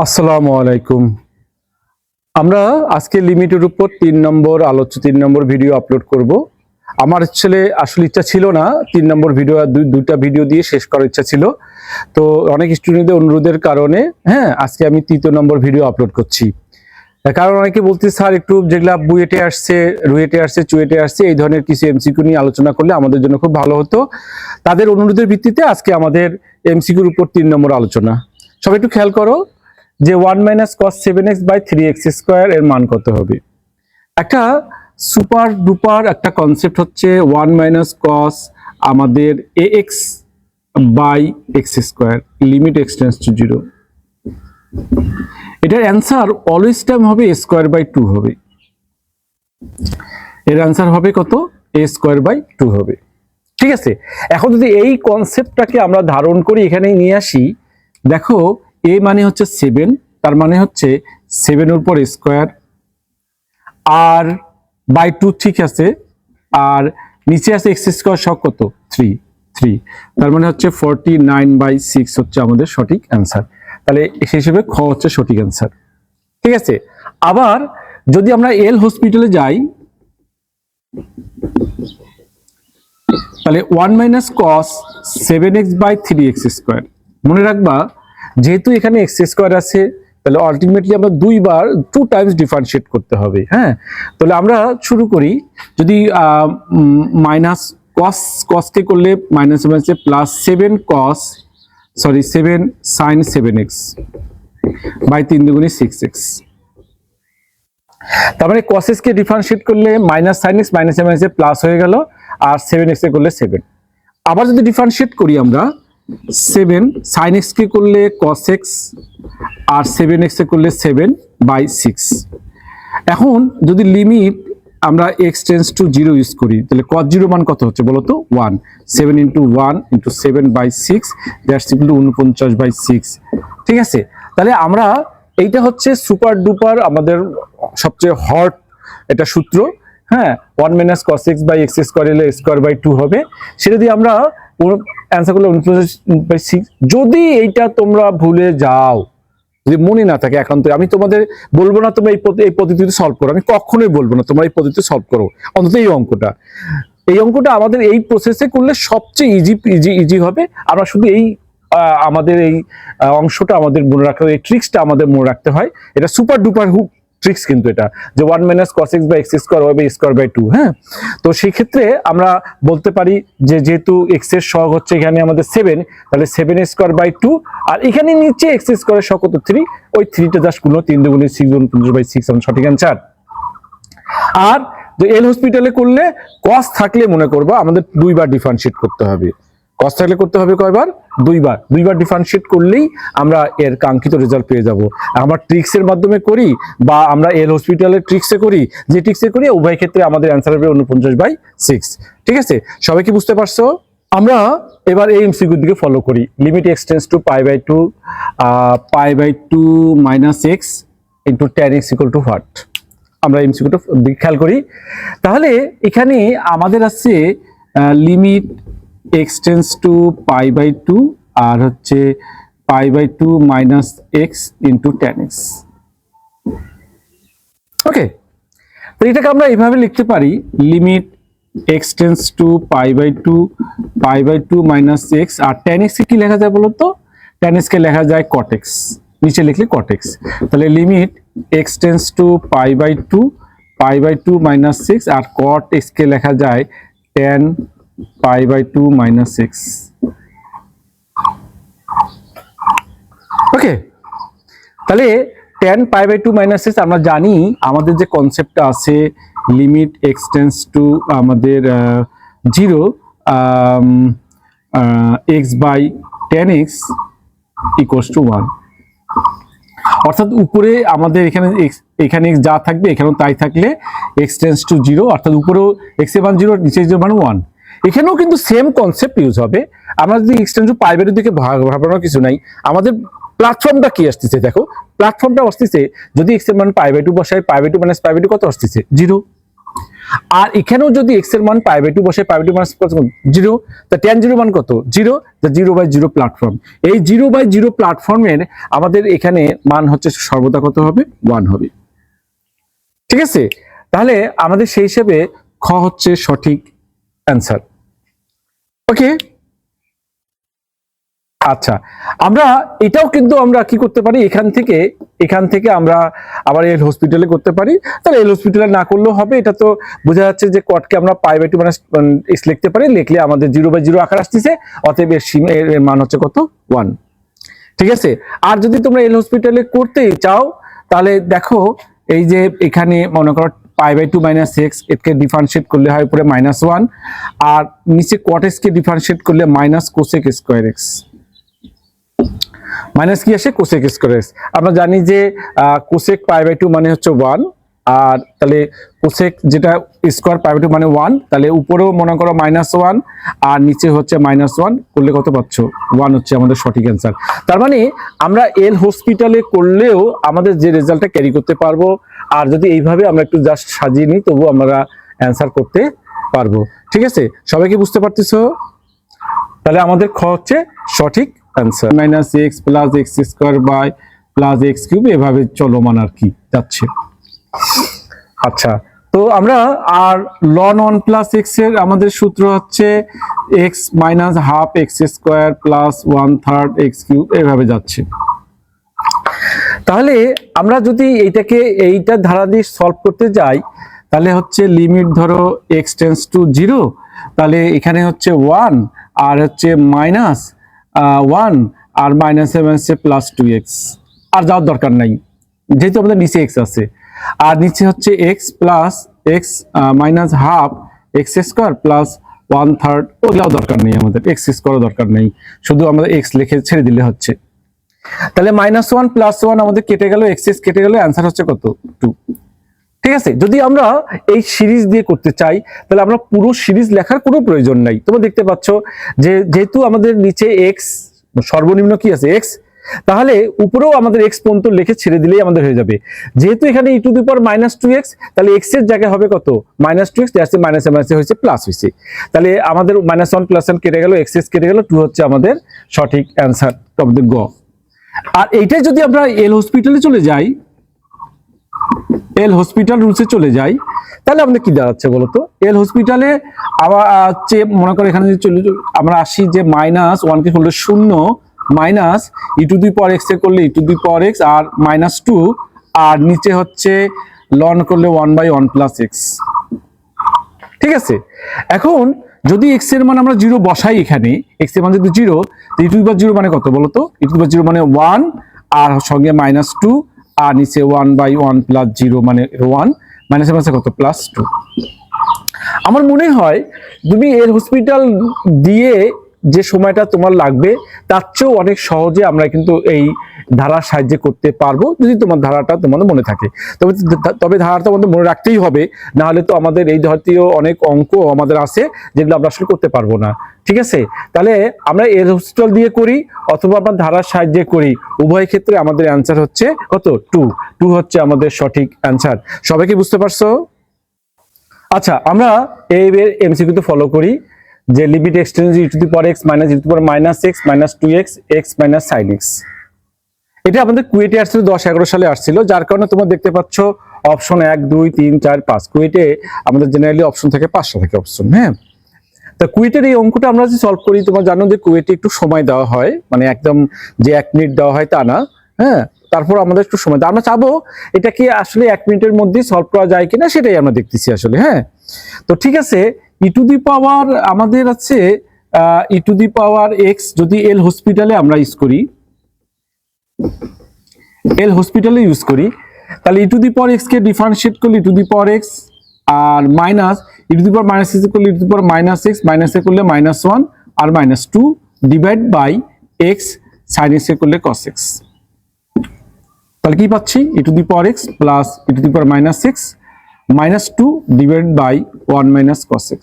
আসসালামু আলাইকুম। আমরা আজকে লিমিটের উপর 3 নম্বর ভিডিও আপলোড করব। আমার আসলে ইচ্ছা ছিল না 3 নম্বর ভিডিও দুইটা ভিডিও দিয়ে শেষ করার ইচ্ছা ছিল। তো অনেক স্টুডেন্টদের অনুরোধের কারণে আজকে আমি 3 নম্বর ভিডিও আপলোড করছি। কারণ অনেকে বলতে স্যার একটু যেগুলা বুয়েটে আসছে, রুয়েটে আসছে, চুয়েটে আসছে এই ধরনের কিছু এমসিকিউ নিয়ে আলোচনা করলে আমাদের জন্য খুব ভালো হতো। তাদের অনুরোধের ভিত্তিতে আজকে আমাদের এমসিকিউর উপর 3 নম্বর আলোচনা। সবাই একটু খেয়াল করো যে 1 - cos 7x / 3x স্কয়ার এর মান কত হবে। একটা সুপার ডুপার একটা কনসেপ্ট হচ্ছে 1 - cos আমাদের ax / x square limit x tends to 0। এটার অ্যান্সার অলওয়েজ টাইম হবে a স্কয়ার বাই 2 হবে। এর অ্যান্সার হবে কত? a স্কয়ার বাই 2 হবে। ঠিক আছে, এখন যদি এই কনসেপ্টটাকে আমরা ধারণ করি এখানে নিয়ে আসি, দেখো a মানে হচ্ছে 7, তার মানে হচ্ছে 7 এর উপর স্কয়ার আর বাই 2, ঠিক আছে, আর নিচে আছে x স্কয়ার সহ কত 3, তার মানে হচ্ছে 49/6 হচ্ছে আমাদের সঠিক অ্যান্সার। তাহলে সেই হিসেবে খ হচ্ছে সঠিক অ্যান্সার। ঠিক আছে, আবার যদি আমরা এল হসপিটালে যাই তাহলে 1 - cos 7x / 3x স্কয়ার। মনে রাখবা যেহেতু এখানে x স্কয়ার আছে তাহলে আলটিমেটলি আমরা দুইবার 2 টাইমস ডিফারেন্সিয়েট করতে হবে। তাহলে আমরা শুরু করি। যদি মাইনাস cos কে করলে মাইনাস মাইনাসে প্লাস 7 sin 7x বাই 3 দুগুণে 6x। তার মানে cos x কে ডিফারেন্সিয়েট করলে মাইনাস sin x মাইনাসে মাইনাসে প্লাস হয়ে গেল, আর 7x কে করলে 7। আবার যদি ডিফারেন্সিয়েট করি আমরা 7 sin x কে করলে cos x আর 7x কে করলে 7/6। এখন যদি লিমিট আমরা x টেন্ডস টু 0 ইউজ করি তাহলে cos 0 মান কত হচ্ছে বলো তো? 1। 7 × 1 × 7/6 দ্যাটস ইকুয়াল টু 49/6। ঠিক আছে, তাহলে আমরা এইটা হচ্ছে সুপার ডুপার আমাদের সবচেয়ে হট এটা সূত্র। 1 - cos x / x স্কয়ার এলে স্কয়ার বাই 2 হবে। সেটা দিয়ে আমরা অ্যান্সার করলে 49/6। যদি এইটা তোমরা ভুলে যাও, যদি মনে না থাকে একান্ত, আমি তোমাদের বলবো না তোমরা এই পদ্ধতিতে সলভ করো, আমি কখনোই বলবো না তোমরা এই পদ্ধতিতে সলভ করো। অন্তত এই অঙ্কটা আমাদের এই প্রসেসে করলে সবচেয়ে ইজি হবে। আমরা শুধু আমাদের এই অংশটা আমাদের মনে রাখতে হয়, এই ট্রিক্সটা আমাদের মনে রাখতে হয়। এটা সুপার ডুপার ট্রিক্স কিন্তু এটা, যে 1 - cos x / x স্কয়ার হবে স্কয়ার বাই 2। তো সেই ক্ষেত্রে আমরা বলতে পারি যে যেহেতু x এর সহগ হচ্ছে এখানে আমাদের 7, তাহলে 7 স্কয়ার বাই 2, আর এখানে নিচে x স্কয়ারের সহগ কত 3, ওই 3টা জাস্ট গুণ 3 দুগুণে 6 গুণ 50/6 সঠিক অ্যান্সার। আর যে এল হসপিটালে করলে cos থাকলে মনে করবা আমাদের দুইবার ডিফারেন্সিয়েট করতে হবে। cos থাকলে করতে হবে কয়বার? দুইবার ডিফারেন্সিয়েট করলেই আমরা এর কাঙ্ক্ষিত রেজাল্ট পেয়ে যাব। আমরা ট্রিক্সের মাধ্যমে করি বা আমরা এল হসপিটালের ট্রিক্সে করি, যে ট্রিক্সে করি উভয় ক্ষেত্রে আমাদের অ্যান্সার হবে 49/6। ঠিক আছে, সবাই কি বুঝতে পারছো? আমরা এবার এই এমসিকিউর দিকে ফলো করি। Limit x tends to π/2 π/2 - x * tan x = what? আমরা এমসিকিউটা খেয়াল করি। তাহলে এখানে আমাদের আছে লিমিট x টেন্ডস টু π/2 আর হচ্ছে π/2 - x * tan x। ওকে, তো এটাকে আমরা এইভাবে লিখতে পারি, limit x tends to π/2 - x, আর tan x কে কি লেখা যায় বলো তো? tan x কে লেখা যায় cot x, নিচে লিখলে cot x। তাহলে limit x tends to π/2 - x, আর cot x কে লেখা যায় tan π/2 - x। ওকে, তাহলে tan π/2 - x আমরা জানি আমাদের যে কনসেপ্টটা আছে লিমিট x টেন্ডস টু আমাদের 0 x / tan x = 1। অর্থাৎ উপরে আমাদের এখানে x যা থাকবে এখানেও তাই থাকলে x টেন্ডস টু 0, অর্থাৎ উপরেও x এর মান 0, নিচে 0 মান 1। এখানেও কিন্তু সেম কনসেপ্ট ইউজ হবে। আমরা যদি x টেন্ডস টু π/2 দিকে ভাবানোর কিছু নাই, আমাদের প্ল্যাটফর্মটা কি আসতেছে দেখো, প্ল্যাটফর্মটা আসতেছে যদি x এর মান π/2 বসাই, π/2 - π/2 কত আসতেছে? 0। আর এখানেও যদি x এর মান π/2 বসে, π/2 মান 0, তা tan 0 মান কত 0, তা 0/0 প্ল্যাটফর্ম। এই 0/0 প্ল্যাটফর্মের আমাদের এখানে মান হচ্ছে সর্বদা কত হবে 1 হবে। ঠিক আছে, তাহলে আমাদের সেই হিসেবে খ হচ্ছে সঠিক অ্যান্সার। ওকে, আচ্ছা আমরা এটাও কিন্তু আমরা কি করতে পারি, এখান থেকে আমরা আবার এল হসপিটালে করতে পারি। তাহলে এল হসপিটালে না করলেও হবে, এটা তো বোঝা যাচ্ছে যে কটকে আমরা π/2 মানে x লিখতে পারি, লিখলে আমাদের 0/0 আকার আসতেছে, অতএব এর মান হচ্ছে কত 1। ঠিক আছে, আর যদি তোমরা এল হসপিটালে করতে চাও তাহলে দেখো এই যে এখানে মনে করো π/2 - x একে ডিফারেন্সিয়েট করলে হয় উপরে -1, আর নিচে cot x কে ডিফারেন্সিয়েট করলে -cosec স্কয়ার x, মাইনাস কি আসে কোসেক স্কয়ার x। আমরা জানি যে কোসেক π/2 মানে হচ্ছে 1, আর তাহলে কোসেক যেটা স্কয়ার π/2 মানে 1, তাহলে উপরেও মনে করো -1 আর নিচে হচ্ছে -1 করলে কত পাচ্ছ 1 হচ্ছে আমাদের সঠিক অ্যান্সার। তার মানে আমরা এল হসপিটালে করলেও আমাদের যে রেজাল্টটা ক্যারি করতে পারবো, আর যদি এইভাবে আমরা একটু জাস্ট সাজিয়ে নিই তবু আমরা অ্যান্সার করতে পারবো। ঠিক আছে, সবাই কি বুঝতে পারতেছো? তাহলে আমাদের খ হচ্ছে সঠিক অ্যান্সার। -x + x² + x³ এভাবে চলমান আর কি যাচ্ছে। আচ্ছা, তো আমরা আর ln 1 + x এর আমাদের সূত্র হচ্ছে x - ½ x² + 1/3 x³ এভাবে যাচ্ছে। তাহলে আমরা যদি এইটা ধারা দিয়ে সলভ করতে যাই তাহলে হচ্ছে লিমিট ধরো x টেন্ডস টু 0, তাহলে এখানে হচ্ছে 1 আর হচ্ছে -1 আর -7 + 2x, আর যাওয়ার দরকার নাই যেহেতু আমাদের নিচে x আছে, আর নিচে হচ্ছে x + x -½ x² + 1/3, ওগুলাও দরকার নেই, আমাদের x² দরকার নেই, শুধু আমাদের x লিখে ছেড়ে দিলে হচ্ছে। তাহলে -1 + 1 আমাদের কেটে গেল, x কেটে গেল, অ্যান্সার হচ্ছে কত 2। ঠিক আছে, যদি আমরা এই সিরিজ দিয়ে করতে চাই তাহলে আমরা পুরো সিরিজ লেখার কোনো প্রয়োজন নাই। তোমরা দেখতে পাচ্ছ যে যেহেতু আমাদের নিচে x সর্বনিম্ন কি আছে x, তাহলে উপরেও আমাদের x পর্যন্ত লিখে ছেড়ে দিলেই আমাদের হয়ে যাবে। যেহেতু এখানে e⁻²2x, তাহলে x এর জায়গায় হবে কত -2x, আসছে মাইনাসে হয়েছে প্লাস হয়েছে, তাহলে আমাদের -1 + 1 কেটে গেল, x কেটে গেল, 2 হচ্ছে আমাদের সঠিক অ্যান্সার, আমাদের গ। আর এইটাই যদি আমরা এল হসপিটালে চলে যাই, এল হসপিটাল রুলসে চলে যাই, তাহলে আমাদের কি দাঁড়াচ্ছে বলতো, এল হসপিটালে আবার হচ্ছে মনে করো এখানে যদি আমরা আসি যে -1 কে করলে 0, -e⁻x এ করলে e⁻x আর -2, আর নিচে হচ্ছে ln করলে 1/1 + x। ঠিক আছে, এখন যদি x এর মান আমরা 0 বসাই, এখানে x এর মান যদি 0, তো e⁻0 মানে কত বলতো, e⁻0 মানে 1 আর সঙ্গে -2 আর নিচে 1/1 + 0 মানে 1, মাইনাসে মাইনাসে কত +2। আমার মনে হয় তুমি এর হসপিটাল দিয়ে যে সময়টা তোমার লাগবে তার চেয়েও অনেক সহজে আমরা কিন্তু এই ধারার সাহায্যে করতে পারবো, যদি তোমার ধারাটা তোমাদের মনে থাকে। তবে ধারাটা তোমাদের মনে রাখতেই হবে, না হলে তো আমাদের এই জাতীয় অনেক অঙ্ক আমাদের আছে যেগুলো আমরা আসলে করতে পারবো না। ঠিক আছে, তাহলে আমরা এর হসপিটাল দিয়ে করি অথবা আমরা ধারার সাহায্যে করি, উভয় ক্ষেত্রে আমাদের অ্যান্সার হচ্ছে কত 2 হচ্ছে আমাদের সঠিক অ্যান্সার। সবাই কি বুঝতে পারছো? আচ্ছা, আমরা এই এমসিকিউ তে ফলো করি যে limit x tends e⁻x - e⁻−x -2x x - sin x। এটা আমাদের কুয়েটে আসছিল 10-11 সালে আসছিল, যার কারণে তোমরা দেখতে পাচ্ছ অপশন 1 2 3 4 5, কুয়েটে আমাদের জেনারেলি অপশন থাকে 5টা থাকে অপশন। হ্যাঁ, তা কুয়েটের এই অঙ্কটা আমরা যদি সলভ করি, তোমরা জানো যে কুয়েটে একটু সময় দেওয়া হয়, মানে একদম যে 1 মিনিট দেওয়া হয় তা না। হ্যাঁ, তারপর আমাদের একটু সময় আমরা চাবো এটা কি আসলে 1 মিনিটের মধ্যে সলভ করা যায় কিনা সেটাই আমরা দেখতেছি আসলে। হ্যাঁ, তো ঠিক আছে, আমাদের আছে e⁻x, যদি এল হসপিটালে আমরা ইউজ করি, এল হসপিটালে ইউজ করি, তাহলে e⁻x কে ডিফারেন্সিয়েট করলে e⁻x আর মাইনাস e⁻−x করলে e⁻−x, মাইনাসে করলে -1 আর -2 divide by x, sin x এ করলে cos x। তাহলে কি পাচ্ছি e⁻x plus e⁻−x -2 divide by 1 - cos x,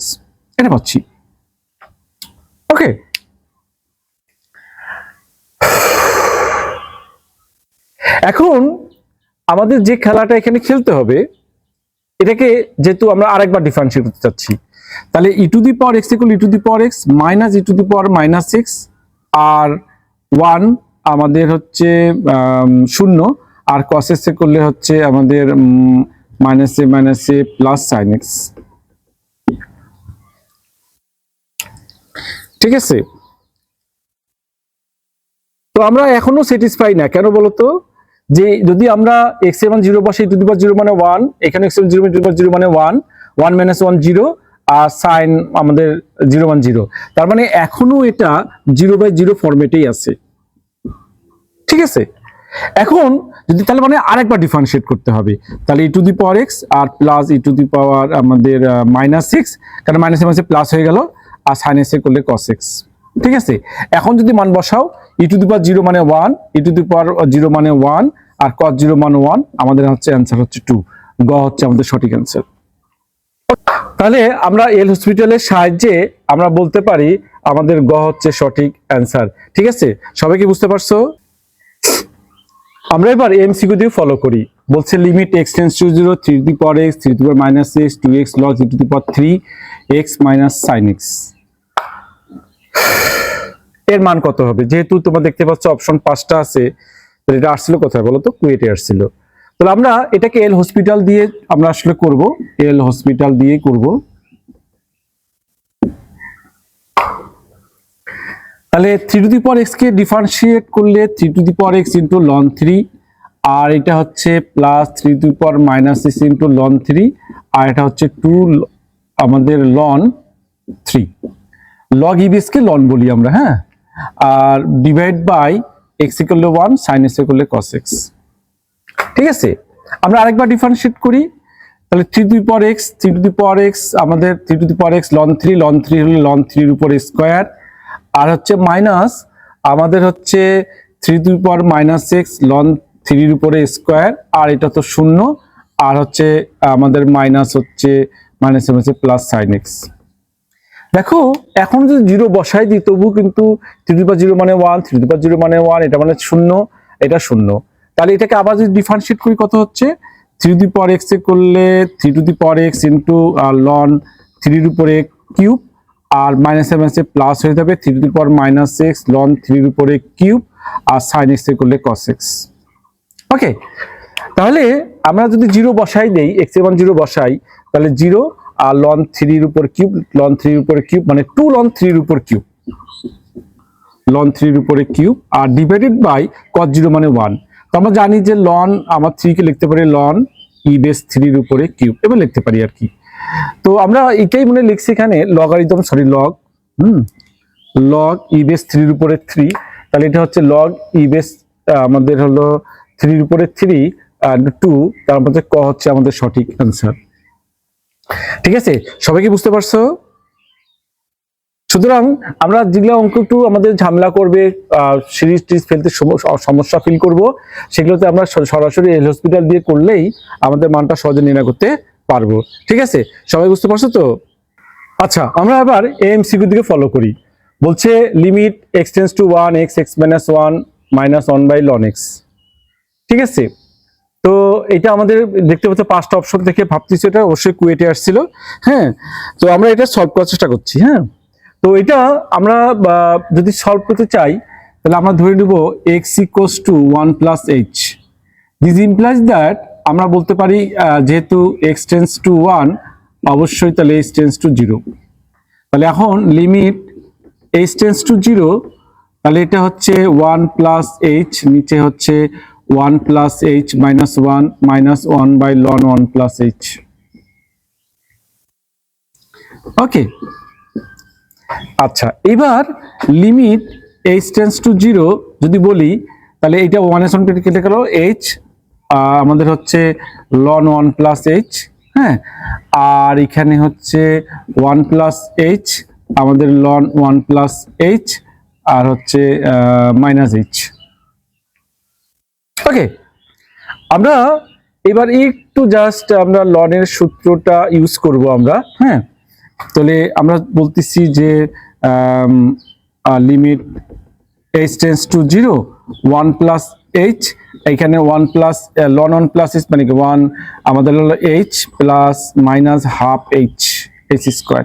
এটা পাচ্ছি। ওকে, এখন আমাদের যে খেলাটা এখানে খেলতে হবে, এটাকে যেহেতু আমরা আরেকবার ডিফারেন্সিয়েট করতে চাচ্ছি, তাহলে E to the power X equal E to the power X minus E to the power minus X, আর 1 আমাদের হচ্ছে 0, আর cos x এ করলে হচ্ছে আমাদের মাইনাস এ প্লাস সাইন এক্স। ঠিক আছে, তো আমরা এখনো স্যাটিসফাই না, কেন বলতো? যে যদি আমরা x এর মান 0 বসাই, টু দি পাওয়ার 0 মানে 1, এখানে x এর মান 0 টু দি পাওয়ার 0 মানে 1, 1 মাইনাস 1 0, আর সাইন আমাদের 0 মান 0, তার মানে এখনো এটা 0/0 ফরম্যাটেই আছে। ঠিক আছে, এখন যদি তাহলে মানে আরেকবার ডিফারেন্সিয়েট করতে হবে, তাহলে E to the power X আর plus E to the power আমাদের মাইনাস এক্স, কারণ মাইনাসে মাইনাসে প্লাস হয়ে গেল, আর সাইন এক্স এ করলে কস এক্স। ঠিক আছে, এখন যদি মান বসাও, ই টু দি পাওয়ার 0 মানে 1, ই টু দি পাওয়ার 0 মানে 1, আর cos 0 মানে 1, আমাদের হচ্ছে অ্যান্সার হচ্ছে 2, গ হচ্ছে আমাদের সঠিক অ্যান্সার। তাহলে আমরা এল হসপিটালের সাহায্যে আমরা বলতে পারি আমাদের গ হচ্ছে সঠিক অ্যান্সার। ঠিক আছে, সবাই কি বুঝতে পারছো? আমরা এবার এমসিকিউ দিয়ে ফলো করি। বলছে limit x tends to 0, 3 two the power x, 3 two the power minus x, 2x log e to the power 3x minus sin x, এর মান কত হবে? যেহেতু তোমরা দেখতে পাচ্ছ অপশন 5টা আছে, তাহলে এটা আসছিল কোথায় বলো তো? কুয়েটে আসছিল। তাহলে আমরা এটাকে এল হসপিটাল দিয়ে আমরা আসলে করব, এল হসপিটাল দিয়ে করব। তাহলে 3 two the power x K differentiate করলে 3 two the power x into ln 3, আর এটা হচ্ছে plus 3 two the power minus x into ln 3, আর এটা হচ্ছে 2 আমাদের ln 3, log e base কে ln বলি আমরা, হ্যাঁ, আর divide by x equal to 1 sin x equal to cos x। ঠিক আছে, আমরা আরেকবার ডিফারেন্সিয়েট করি, তাহলে 3 two the power x, 3 two the power x আমাদের 3 two the power x ln 3, ln 3 হলো ln 3 এর উপর স্কয়ার, আর হচ্ছে মাইনাস আমাদের হচ্ছে 3 two the power minus x ln 3 এর উপরে স্কয়ার, আর এটা তো 0, আর হচ্ছে আমাদের মাইনাস হচ্ছে মাইনাস হচ্ছে প্লাস sin x। দেখো এখন যদি 0 বসাই দিই তবু কিন্তু 3 টু দি পাওয়ার 0 মানে 1, 3 টু দি পাওয়ার 0 মানে 1, এটা মানে 0, এটা 0, তাহলে এটাকে আবার যদি ডিফারেন্সিয়েট করি কত হচ্ছে? 3 টু দি পাওয়ার x এ করলে 3 two the power x into ln 3 এর উপরে কিউব, আর মাইনাসে মাইনাসে প্লাস হয়ে যাবে 3 two the power minus x ln 3 এর উপরে কিউব, আর sin x এ করলে cos x। ওকে, তাহলে আমরা যদি 0 বসাই দেই, x এর মান 0 বসাই, তাহলে 0 আর ln 3 এর উপর কিউব, ln 3 এর উপরে কিউব মানে 2 ln 3 এর উপর কিউব, ln 3 এর উপরে কিউব, আর ডিভাইডেড বাই cos 0 মানে 1। তো আমরা জানি যে ln আমার 3 কে লিখতে পারি ln e বেস 3 এর উপরে কিউব, এবার লিখতে পারি আর কি। তো আমরা এটাই মনে লিখছি এখানে logarithm, sorry log log e base 3 এর উপরে 3, তাহলে এটা হচ্ছে log e বেস আমাদের হলো 3 এর উপরে 3 আর 2, তার মধ্যে ক হচ্ছে আমাদের সঠিক অ্যান্সার। ঠিক আছে, সবাই কি বুঝতে পারছো? সুতরাং আমরা যেগুলো অঙ্ক একটু আমাদের ঝামেলা করবে, সিরিজ টিরিজ ফেলতে সমস্যা ফিল করব, সেগুলোতে আমরা সরাসরি এল হসপিটাল দিয়ে করলেই আমাদের মানটা সহজে নির্ণয় করতে পারবো। ঠিক আছে, সবাই বুঝতে পারছো তো? আচ্ছা, আমরা এবার এমসিকিউ দিকে ফলো করি। বলছে limit x tends to 1, x minus 1 minus 1 by ln x। ঠিক আছে, তো এটা আমাদের দেখতে পাচ্ছ 5টা অপশন থেকে ভাবতেছি এটা অবশ্যই কুয়েটে আসছিল। হ্যাঁ, তো আমরা এটা সলভ করার চেষ্টা করছি। হ্যাঁ, তো এটা আমরা যদি সলভ করতে চাই তাহলে আমরা ধরে নেব x equals to 1 plus h। This implies that আমরা বলতে পারি যেহেতু x টেন্ডস টু 1 অবশ্যই তাহলে h টেন্ডস টু 0। তাহলে এখন লিমিট h টেন্ডস টু 0, তাহলে এটা হচ্ছে 1 প্লাস h, নিচে হচ্ছে 1 plus h minus 1 minus 1 by ln 1 plus h। Okay, আচ্ছা, এবার লিমিট h টেন্ডস টু 0 যদি বলি, তাহলে এটা 1 এর সঙ্গে কেটে গেল h, আমাদের হচ্ছে ln 1 প্লাস h। হ্যাঁ, আর এখানে হচ্ছে 1 প্লাস h আমাদের ln 1 প্লাস h, আর হচ্ছে মাইনাস h। ওকে, আমরা এবার একটু জাস্ট আমরা ln এর সূত্রটা ইউজ করব আমরা। হ্যাঁ, তাহলে আমরা বলতেছি যে limit h tends to 0, 1 plus H, এখানে 1 প্লাস লন 1 প্লাস এইচ মানে কি 1 আমাদের হলো H plus minus half H H square.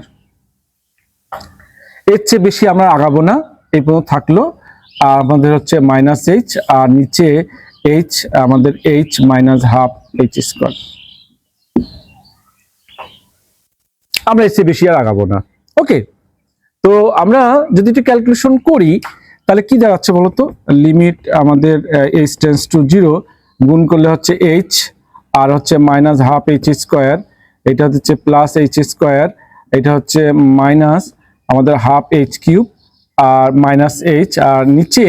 এর চেয়ে বেশি আমরা আগাবো না, এই পর্যন্ত থাকলো। আর আমাদের হচ্ছে মাইনাস এইচ আর নিচে এইচ, আমাদের H minus half H square. আমরা এর চেয়ে বেশি আর আগাবো না। ওকে, তো আমরা যদি একটু ক্যালকুলেশন করি তাহলে কি দাঁড়াচ্ছে বলতো, লিমিট আমাদের এইচ টেন্স টু 0 গুণ করলে হচ্ছে এইচ আর হচ্ছে মাইনাস হাফ এইচ স্কোয়ার, এটা হচ্ছে প্লাস এইচ স্কোয়ার, এটা হচ্ছে মাইনাস আমাদের হাফ এইচ কিউব আর মাইনাস এইচ আর নিচে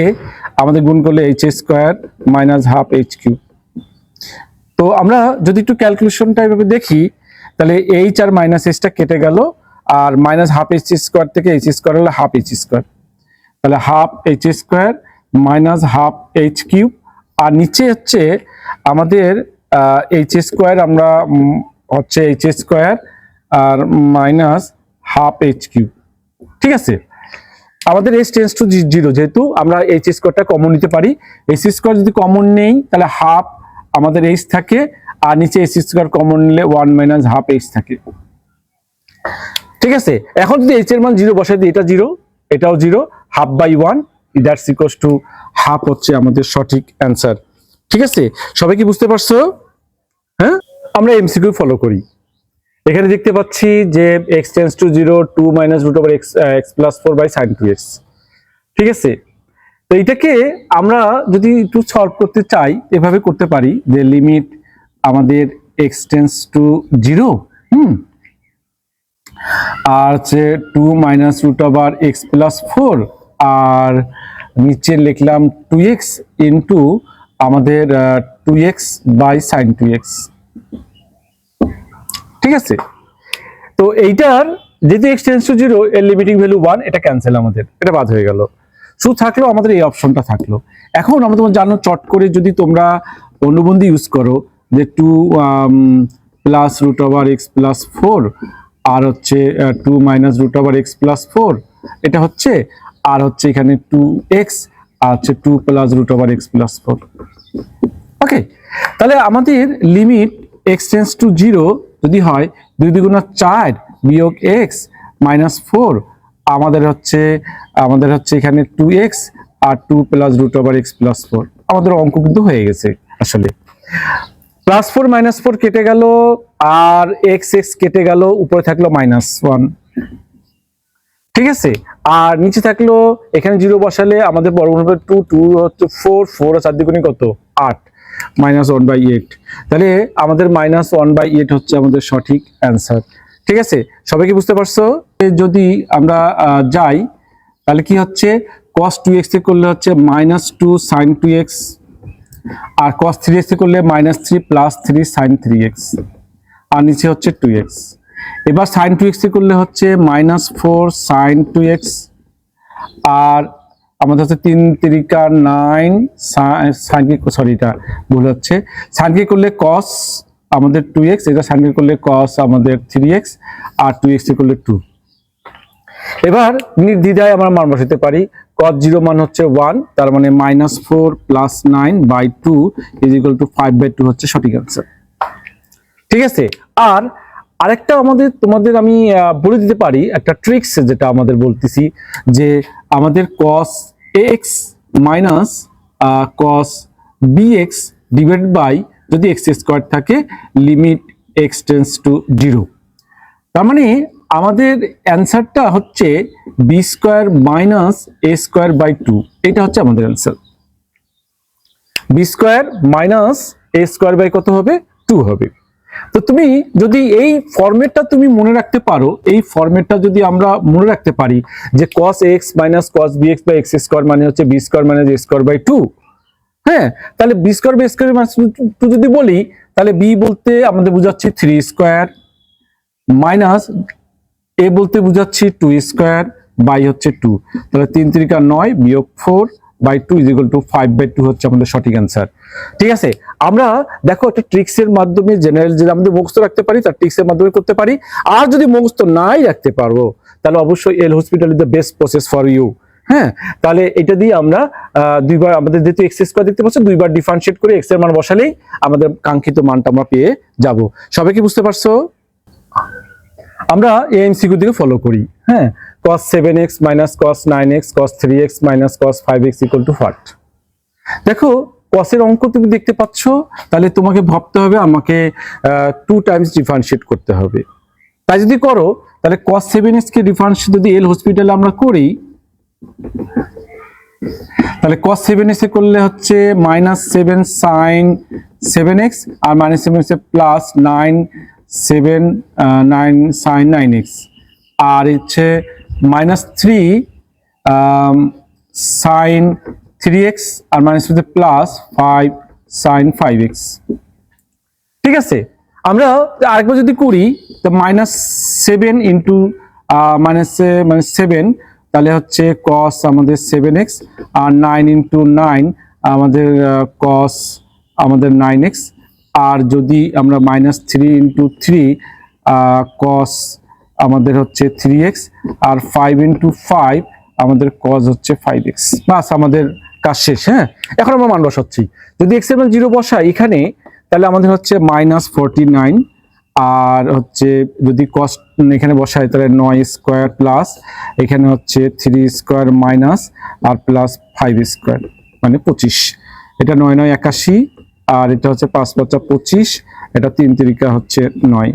আমাদের গুণ করলে H square minus half H cube. তো আমরা যদি একটু ক্যালকুলেশনটা এভাবে দেখি তাহলে এইচ আর মাইনাস এইচটা কেটে গেল আর মাইনাস হাফ এইচ স্কোয়ার থেকে এইচ স্কোয়ার হলো হাফ এইচ স্কোয়ার, তাহলে half H square minus half H cube আর নিচে হচ্ছে আমাদের এইচ স্কোয়ার, আমরা হচ্ছে এইচ স্কোয়ার আর মাইনাস হাফ এইচ কিউব। ঠিক আছে, আমাদের এইচ টেন্স টু 0 যেহেতু আমরা এইচ স্কোয়ারটা কমন নিতে পারি, এইচ স্কোয়ার যদি কমন নেই তাহলে হাফ আমাদের এইচ থাকে আর নিচে এইচ স্কোয়ার কমন নিলে 1 মাইনাস হাফ এইচ থাকে। ঠিক আছে, এখন যদি এইচ এর মান 0 বসাই দিই, এটা 0 এটাও 0, half by 1 that's equals to half হচ্ছে আমাদের সঠিক অ্যান্সার। ঠিক আছে, সবাই কি বুঝতে পারছো? হ্যাঁ, আমরা এমসিকিউ ফলো করি। এখানে দেখতে পাচ্ছি যে x tends to 0 2 minus root over x plus 4 by sine 2x। ঠিক আছে, তো এটাকে আমরা যদি একটু সলভ করতে চাই এভাবে করতে পারি যে লিমিট আমাদের x টেন্স টু 0 আর হচ্ছে 2 minus root over x plus 4 আর নিচে লিখলাম 2x ইন্টু আমাদের 2x বাই সাইন 2x। ঠিক আছে, তো এইটার যেহেতু x টেন্স টু 0 এর লিমিটিং ভ্যালু 1, এটা ক্যান্সেল, আমাদের এটা বাদ হয়ে গেল। শুধু থাকলো আমাদের এই অপশনটা থাকলো। এখন আমরা তোমার জানো চট করে যদি তোমরা অনুবন্ধী ইউজ করো যে 2 plus root over x plus 4 আর হচ্ছে 2 minus root over x plus 4 এটা হচ্ছে, আর হচ্ছে এখানে 2x আর হচ্ছে 2 plus root over x plus 4। Okay, তাহলে আমাদের লিমিট x টেন্স টু 0 যদি হয় 2 দ্বিগুণ 4 বিয়োগ x মাইনাস 4 আমাদের হচ্ছে এখানে 2x আর 2 plus root over x plus 4। আমাদের অঙ্ক কিন্তু হয়ে গেছে আসলে। প্লাস 4 মাইনাস 4 কেটে গেল আর x কেটে গেল, উপরে থাকলো মাইনাস 1। ঠিক আছে, আর নিচে থাকলো এখানে 0 বসালে আমাদের বর্গমূল 2 2 হচ্ছে 4 4 আর 4 দ্বিগুণে কত 8 মাইনাস 1/8। তাহলে আমাদের মাইনাস 1/8 হচ্ছে আমাদের সঠিক অ্যান্সার। ঠিক আছে, সবাই কি বুঝতে পারছো? যদি আমরা যাই তাহলে কি হচ্ছে cos 2x করলে হচ্ছে মাইনাস 2 sin 2x আর cos 3x করলে মাইনাস 3 প্লাস 3 sin 3x আর নিচে হচ্ছে 2x। এবার sin 2x করলে হচ্ছে মাইনাস 4 sin 2x আর আমাদের হচ্ছে 3 3 9 sin সরি এটা ভুল হচ্ছে, sin করলে cos আমাদের 2x, এটা sin করলে cos আমাদের 3x আর 2x করলে 2। এবার নির্দ্বিধায় আমরা মান বসাতে পারি। cos 0 মান হচ্ছে 1, তার মানে minus 4 plus 9/2 is equal to 5/2 হচ্ছে সঠিক অ্যান্সার। ঠিক আছে, আর আরেকটা তোমাদের আমি বলে দিতে পারি একটা ট্রিক্স, যেটা আমাদের বলতেছি যে আমাদের cos ax minus cos bx divided by যদি x স্কয়ার থাকে লিমিট x টেন্স টু 0, তার মানে আমাদের অ্যান্সারটা হচ্ছে b square minus a square by 2। এটা হচ্ছে আমাদের answer. b square minus a square by কত হবে 2 হবে। তো তুমি যদি এই ফরম্যাটটা তুমি মনে রাখতে পারো, এই ফরম্যাটটা যদি আমরা মনে রাখতে পারি যে cos ax minus cos bx by x square মানে হচ্ছে b square minus a square by 2, হ্যাঁ, তাহলে b square by square minus 2 যদি বলি তাহলে b বলতে আমাদের বোঝাচ্ছি 3 স্কয়ার মাইনাস a বলতে বোঝাচ্ছি 2 স্কয়ার বাই হচ্ছে 2, তাহলে 3 3 9 বিয়োগ 4 বাই 2 ইজ ইকুয়াল টু 5/2 হচ্ছে আমাদের সঠিক অ্যান্সার। ঠিক আছে, আমরা দেখো একটা ট্রিক্সের মাধ্যমে জেনারেল যে আমাদের মুখস্থ রাখতে পারি তার ট্রিক্সের মাধ্যমে করতে পারি। আর যদি মুখস্থ নাই রাখতে পারবো তাহলে অবশ্যই L'Hospital is the best process for you. হ্যাঁ, তাহলে এটা দিয়ে আমরা দুইবার আমাদের যেহেতু এক্স স্কোয়ার দেখতে পাচ্ছ, দুইবার ডিফারেন্সিয়েট করে এক্স এর মান বসালেই আমাদের কাঙ্ক্ষিত মানটা আমরা পেয়ে যাব। সবাই কি বুঝতে পারছো? আমরা এই এমসিকিউ দিকে ফলো করি। হ্যাঁ, cos 7x minus cos 9x cos 3x minus cos 5x equal to what? দেখো cos এর অঙ্ক তুমি দেখতে পাচ্ছ, তাহলে তোমাকে ভাবতে হবে আমাকে 2 টাইমস ডিফারেন্সিয়েট করতে হবে। তাই যদি করো তাহলে cos 7x কে ডিফারেন্সিয়েট যদি এল হসপিটালে আমরা করি, তাহলে cos 7x এ করলে হচ্ছে -7 sin 7x আর -7 এ প্লাস 9 sin 9x আর হচ্ছে -3 sin 3x আর -3 প্লাস 5 sin 5x। ঠিক আছে, আমরা আরেকবার যদি করি তো -7 ইন্টু -7 তাহলে হচ্ছে cos আমাদের 7x আর 9 ইন্টু 9 আমাদের cos আমাদের 9x আর যদি আমরা -3 ইন্টু 3 cos আমাদের হচ্ছে 3x আর 5 ইন্টু 5 আমাদের cos হচ্ছে 5x। বাস আমাদের কাজ শেষ। হ্যাঁ, এখন আমরা মান বসাচ্ছি। যদি x এর মান 0 বসাই এখানে তাহলে আমাদের হচ্ছে -49 আর হচ্ছে যদি cos এখানে বসাই তাহলে 9 স্কয়ার প্লাস এখানে হচ্ছে 3 স্কয়ার মাইনাস আর প্লাস 5 স্কয়ার মানে 25। এটা 9 9 81 আর এটা হচ্ছে 5 5 25, এটা 3 3 হচ্ছে 9।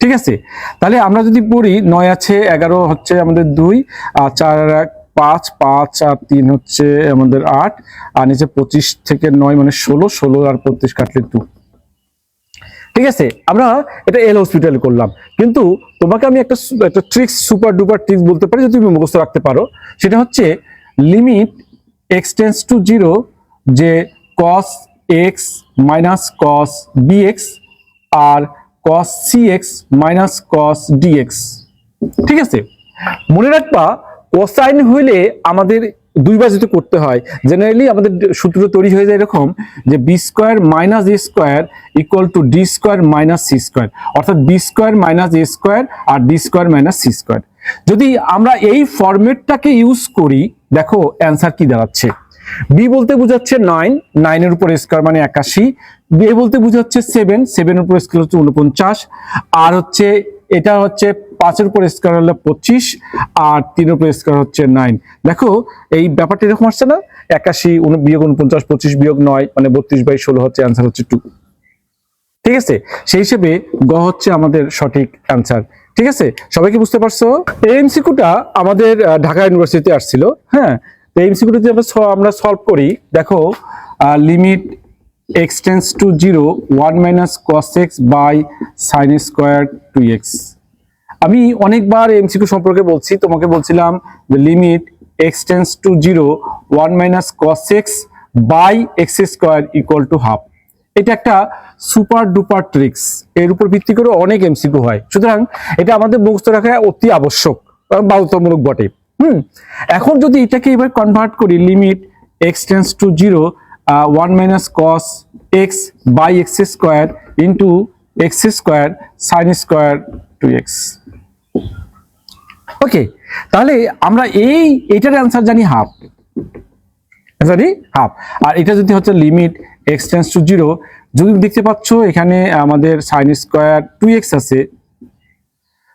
ঠিক আছে, তাহলে আমরা যদি পড়ি 9 আছে 11 হচ্ছে আমাদের 2 আর 4 আর 1 5 5 আর 3 হচ্ছে আমাদের 8 আর নিচে 25 থেকে 9 মানে 16 16 আর 25 কাটলে 2। ঠিক আছে, আমরা এটা এল হসপিটাল করলাম, কিন্তু তোমাকে আমি একটা ট্রিক্স সুপার ডুপার ট্রিক্স বলতে পারি, যদি তুমি মুখস্থ রাখতে পারো। সেটা হচ্ছে লিমিট x টেন্ডস টু 0 যে cos x minus cos bx আর cos cx minus cos dx। ঠিক আছে, মনে রাখবা কোসাইন হইলে আমাদের দুইবার যদি করতে হয়, জেনারেলি আমাদের সূত্র তৈরি হয়ে যায় এরকম যে B square minus A square equal to D square minus C square, অর্থাৎ B square minus A square আর D square minus C square. যদি আমরা এই ফরম্যাটটাকে ইউজ করি, দেখো অ্যান্সার কি দাঁড়াচ্ছে। বি বলতে বোঝাচ্ছে 9, 9 এর উপর স্কোয়ার মানে 81, বি বলতে বোঝাচ্ছে 7, 7 এর উপর স্কোয়ার হচ্ছে 49 আর হচ্ছে এটা হচ্ছে 5 এর উপর স্কয়ার হলো 25 আর 3 এর উপর স্কয়ার হচ্ছে 9। দেখো এই ব্যাপারটা এরকম আসছে না, 81 বিয়োগ 49 25 বিয়োগ 9 মানে 32/16 হচ্ছে आंसर হচ্ছে 2। ঠিক আছে, সেই হিসেবে গ হচ্ছে আমাদের সঠিক आंसर। ঠিক আছে, সবাই কি বুঝতে পারছো? এই এমসিকিউটা আমাদের ঢাকা ইউনিভার্সিটিতে আসছিল। হ্যাঁ, তো এই এমসিকিউটা যদি আমরা সলভ করি, দেখো limit x tends to 0 1 minus cos x by sin square 2x। আমি অনেকবার এমসিকিউ সম্পর্কে বলছি, তোমাকে বলছিলাম যে limit x tends to 0 1 minus cos x by x square equal to half। এটা একটা সুপার ডুপার ট্রিক্স, এর উপর ভিত্তি করে অনেক এমসিকিউ হয়, সুতরাং এটা আমাদের মুখস্থ রাখা অতি আবশ্যক, বাধ্যতামূলক বটে। এখন যদি এটাকে এবার কনভার্ট করি, limit x tends to 0 1 minus cos x by x square into x square sin square 2x। ওকে, তাহলে আমরা এইটার অ্যান্সার জানি হাফ, আর এটা যদি হচ্ছে লিমিট x টেন্ডস টু 0, যদি দেখতে পাচ্ছ এখানে আমাদের sin square 2x আছে,